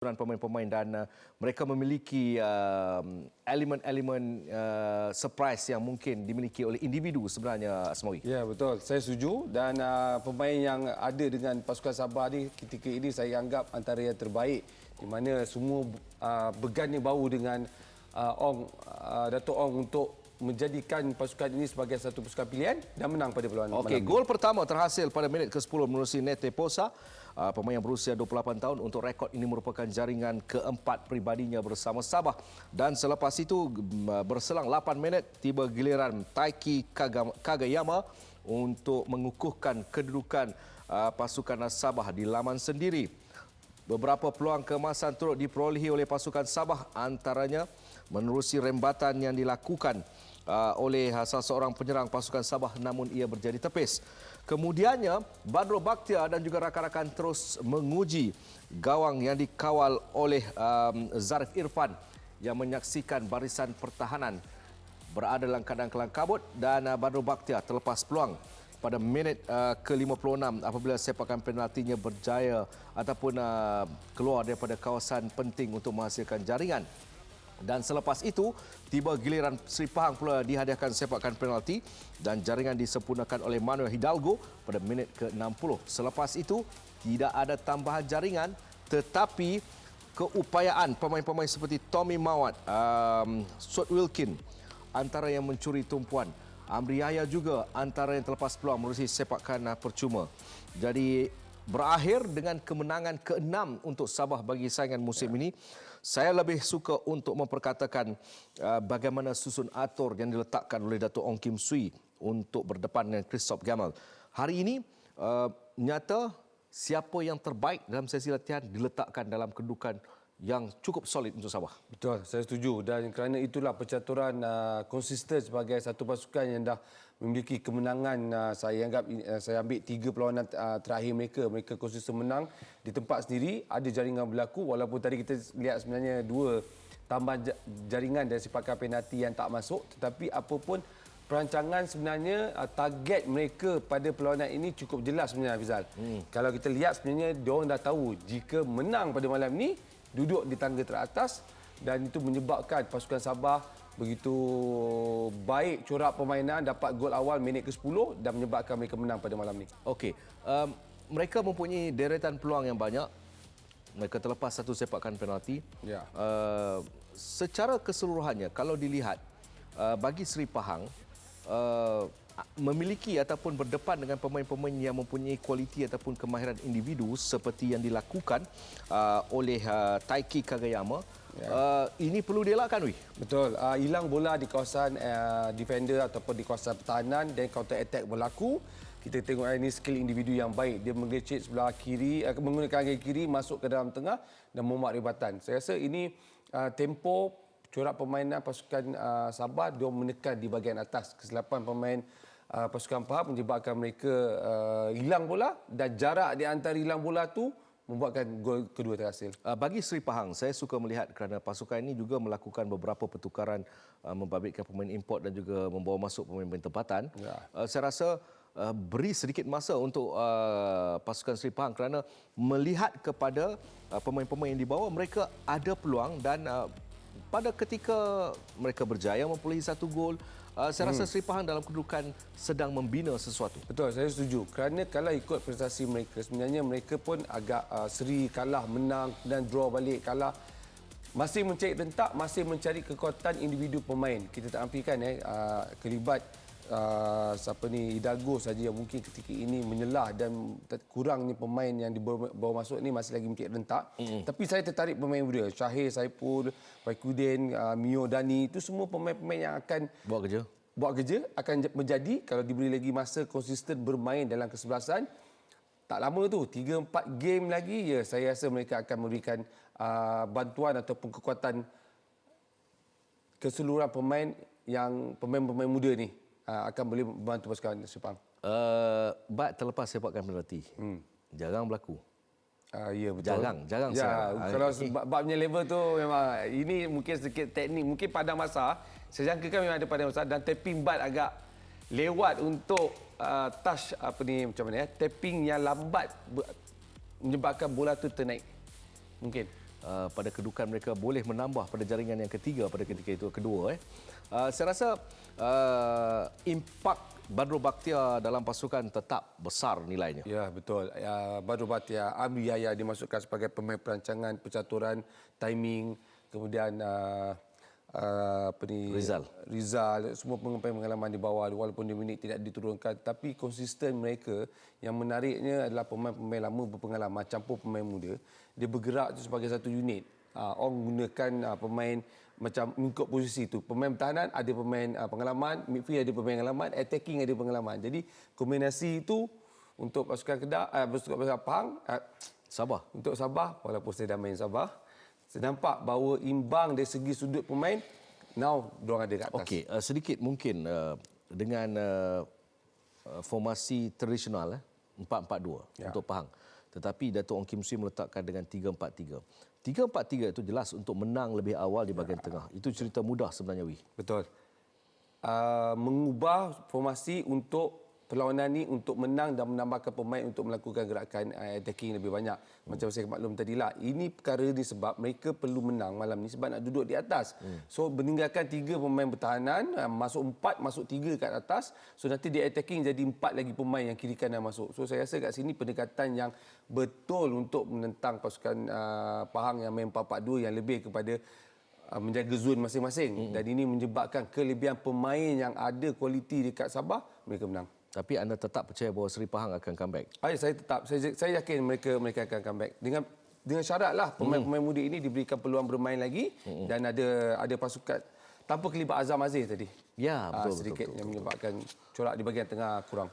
pemain-pemain dan mereka memiliki elemen-elemen surprise yang mungkin dimiliki oleh individu sebenarnya, Asmawi. Ya, betul. Saya setuju dan pemain yang ada dengan pasukan Sabah ni ketika ini saya anggap antara yang terbaik di mana semua berganding bahu dengan Dato' Ong untuk menjadikan pasukan ini sebagai satu pasukan pilihan dan menang pada perlawanan Okey, malam gol pertama terhasil pada minit ke-10 menerusi Nete Posa, pemain yang berusia 28 tahun. Untuk rekod ini merupakan jaringan keempat peribadinya bersama Sabah. Dan selepas itu berselang 8 minit tiba giliran Taiki Kagayama untuk mengukuhkan kedudukan pasukan Sabah di laman sendiri. Beberapa peluang keemasan turut diperolehi oleh pasukan Sabah, antaranya menerusi rembatan yang dilakukan oleh salah seorang penyerang pasukan Sabah, namun ia berjadi tepis. Kemudiannya, Badro Bakhtiar dan juga rakan-rakan terus menguji gawang yang dikawal oleh Zarif Irfan yang menyaksikan barisan pertahanan berada dalam keadaan kelang kabut, dan Badro Bakhtiar terlepas peluang pada minit ke-56 apabila sepakan penaltinya berjaya ataupun keluar daripada kawasan penting untuk menghasilkan jaringan. Dan selepas itu, tiba giliran Seri Pahang pula dihadiahkan sepakan penalti dan jaringan disempurnakan oleh Manuel Hidalgo pada minit ke-60. Selepas itu, tidak ada tambahan jaringan, tetapi keupayaan pemain-pemain seperti Tommy Mawat, Sot Wilkin antara yang mencuri tumpuan. Amri Yahya juga antara yang terlepas peluang menerusi sepakan percuma. Jadi berakhir dengan kemenangan ke-6 untuk Sabah bagi saingan musim ini. Saya lebih suka untuk memperkatakan bagaimana susun atur yang diletakkan oleh Dato' Ong Kim Swee untuk berdepan dengan Christoph Gamal. Hari ini nyata siapa yang terbaik dalam sesi latihan diletakkan dalam kedudukan yang cukup solid untuk Sabah. Betul, saya setuju. Dan kerana itulah percaturan konsisten sebagai satu pasukan yang dah memiliki kemenangan. Saya anggap saya ambil 3 perlawanan terakhir mereka konsisten menang di tempat sendiri. Ada jaringan berlaku walaupun tadi kita lihat sebenarnya 2 tambahan jaringan dari sepakan penalti yang tak masuk, tetapi apapun perancangan sebenarnya target mereka pada perlawanan ini cukup jelas sebenarnya, Fizal. Kalau kita lihat sebenarnya diorang dah tahu jika menang pada malam ini duduk di tangga teratas, dan itu menyebabkan pasukan Sabah begitu baik corak permainan, dapat gol awal minit ke-10 dan menyebabkan mereka menang pada malam ini. Okey, mereka mempunyai deretan peluang yang banyak. Mereka terlepas satu sepakan penalti. Ya. Secara keseluruhannya, kalau dilihat bagi Seri Pahang memiliki ataupun berdepan dengan pemain-pemain yang mempunyai kualiti ataupun kemahiran individu seperti yang dilakukan oleh Taiki Kagayama, ini perlu dielakkan, Wi. Betul. Hilang bola di kawasan defender ataupun di kawasan pertahanan dan counter attack berlaku. Kita tengok ini skill individu yang baik. Dia mengecek sebelah kiri, menggunakan kaki kiri masuk ke dalam tengah dan memuat rebatan. Saya rasa ini tempo corak permainan pasukan Sabah, dia menekan di bahagian atas. Kesilapan pemain pasukan Pahang menyebabkan mereka hilang bola, dan jarak di antara hilang bola tu membuatkan gol kedua terhasil. Bagi Seri Pahang, saya suka melihat kerana pasukan ini juga melakukan beberapa pertukaran, membabitkan pemain import dan juga membawa masuk pemain-pemain tempatan. Ya. Saya rasa beri sedikit masa untuk pasukan Seri Pahang kerana melihat kepada pemain-pemain yang dibawa, mereka ada peluang dan pada ketika mereka berjaya memperolehi 1 gol, saya rasa Seri Pahang dalam kedudukan sedang membina sesuatu. Betul, saya setuju. Kerana kalau ikut prestasi mereka, sebenarnya mereka pun agak seri, kalah, menang dan draw balik, kalah. Masih mencari rentak, masih mencari kekuatan individu pemain. Kita tak nafikan kelibat Hidalgo saja yang mungkin ketika ini menyelah, dan kurangnya pemain yang dibawa masuk ni masih lagi mencari rentak. Tapi saya tertarik pemain muda, Syahir, Saipul, Baikudin, Mio, Dani, itu semua pemain-pemain yang akan buat kerja, akan menjadi kalau diberi lagi masa konsisten bermain dalam kesebelasan. Tak lama tu, 3-4 game lagi, ya saya rasa mereka akan memberikan bantuan ataupun kekuatan keseluruhan pemain pemain muda ni akan boleh membantu pasukan Sepang. Bat terlepas sepakan penalti. Jarang berlaku. Ya, betul. Jarang. Ya, kalau babnya level tu memang ini mungkin sedikit teknik, mungkin padang masa. Saya jangkakan memang ada padang masa, dan tapping bat agak lewat untuk touch macam mana tapping yang lambat menyebabkan bola tu ternaik. Mungkin. pada kedudukan mereka boleh menambah pada jaringan yang ketiga pada ketika itu kedua. Saya rasa impak Badrul Bakhtiar dalam pasukan tetap besar nilainya. Ya, betul. Badrul Bakhtiar, Amri Yahya dimasukkan sebagai pemain perancangan, percaturan, timing, kemudian Rizal, semua pengalaman di bawah walaupun di minit tidak diturunkan, tapi konsisten mereka. Yang menariknya adalah pemain-pemain lama berpengalaman campur pemain muda. Dia bergerak tu sebagai satu unit. Orang gunakan pemain macam mengikut posisi tu. Pemain pertahanan ada pemain pengalaman, midfield ada pemain pengalaman, attacking ada pengalaman. Jadi kombinasi itu untuk pasukan Kedah, pasukan Pahang, Sabah. untuk Sabah, walaupun saya dah main Sabah, saya nampak bahawa imbang dari segi sudut pemain, now diorang ada kat atas. Okey, sedikit mungkin dengan formasi tradisional 4-4-2 untuk Pahang. Tetapi Datuk Ong Kim Swee meletakkan dengan 3-4-3. 3-4-3 itu jelas untuk menang lebih awal di bahagian tengah. Itu cerita mudah sebenarnya, Wi. Betul. Mengubah formasi untuk perlawanan ni untuk menang dan menambahkan pemain untuk melakukan gerakan attacking lebih banyak. Macam saya maklum tadilah, ini perkara disebab mereka perlu menang malam ni sebab nak duduk di atas. So meninggalkan 3 pemain bertahanan, masuk 4, masuk 3 kat atas. So nanti di attacking jadi 4 lagi pemain yang kiri kanan masuk. So saya rasa kat sini pendekatan yang betul untuk menentang pasukan Pahang yang main 4-4-2 yang lebih kepada menjaga zon masing-masing. Dan ini menyebabkan kelebihan pemain yang ada kualiti dekat Sabah, mereka menang. Tapi anda tetap percaya bahawa Seri Pahang akan comeback? Saya yakin mereka akan comeback dengan syaratlah pemain-pemain muda ini diberikan peluang bermain lagi dan ada pasukan tanpa kelibat Azam Aziz tadi. Ya, betul. Sedikit yang menyebabkan corak di bahagian tengah kurang.